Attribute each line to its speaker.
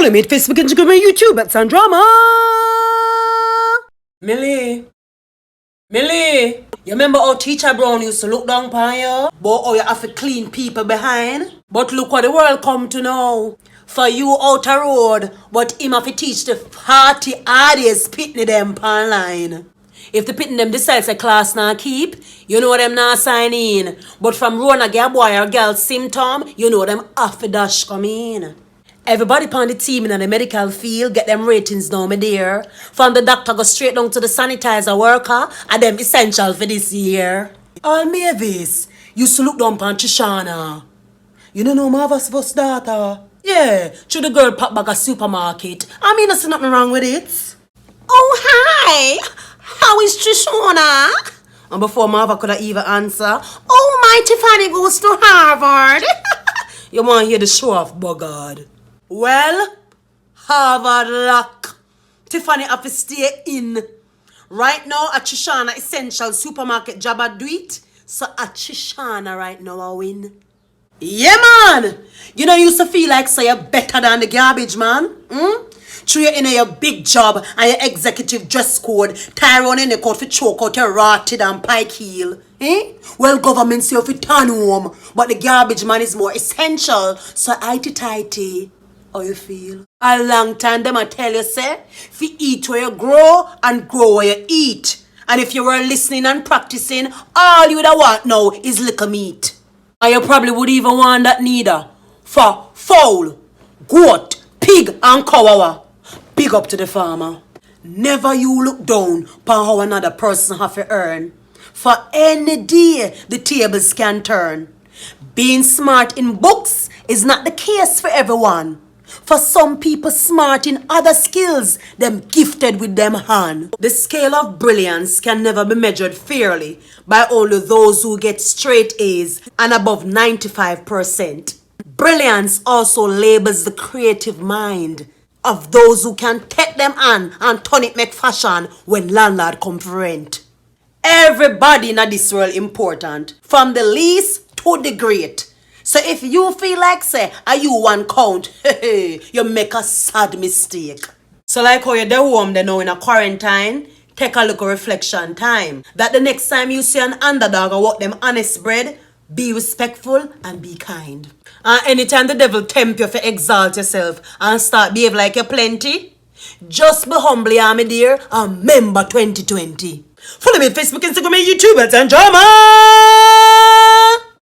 Speaker 1: Follow me at Facebook, Instagram, and YouTube at Sandrama. Millie, you remember how Teacher Brown used to look down upon you? But how you have to clean people behind? But look what the world come to know. For you out a road, but him have to teach the 40 hardest pitney them pan line. If the pitney them decides a class not keep, you know them not sign in. But from run a girl boy or girl symptom, you know them off the dash come in. Everybody on the team in the medical field get them ratings down me there. From the doctor go straight down to the sanitizer worker and them essential for this year. All Mavis used to look down upon Trishana. You don't know Marva's first daughter? Yeah, to the girl pop back a supermarket. I mean, there's nothing wrong with it. Oh, hi! How is Trishana? And before Marva could have even answer, oh, my Tiffany goes to Harvard. You want to hear the show off, bugard? Well, Harvard luck. Tiffany have to stay in. Right now, a Trishana essential supermarket job I do it. So a Trishana right now I win. Yeah, man. You know, you used to feel like so you're better than the garbage, man. Through you in your big job and your executive dress code, tie around in the coat for choke out your rotted and pike heel. Well, government say you fi turn home, but the garbage man is more essential. So tighty. How you feel? A long time them I tell you, say, fi eat where you grow and grow where you eat. And if you were listening and practicing, all you would want now is liquor meat. And you probably would even want that neither. For fowl, goat, pig and cow. Big up to the farmer. Never you look down upon how another person have to earn. For any day the tables can turn. Being smart in books is not the case for everyone. For some people smart in other skills, them gifted with them hand. The scale of brilliance can never be measured fairly by only those who get straight A's and above 95%. Brilliance also labels the creative mind of those who can take them on and turn it make fashion when landlord come for rent. Everybody in this world important, from the least to the great. So if you feel like say, are you one count, you make a sad mistake. So like how you're there home they know in a quarantine, take a look at reflection time. That the next time you see an underdog or walk them honest bread, be respectful and be kind. And anytime the devil tempt you to exalt yourself and start behave like you're plenty, just be humbly army dear and remember 2020. Follow me on Facebook, Instagram, and YouTube at Sandrama.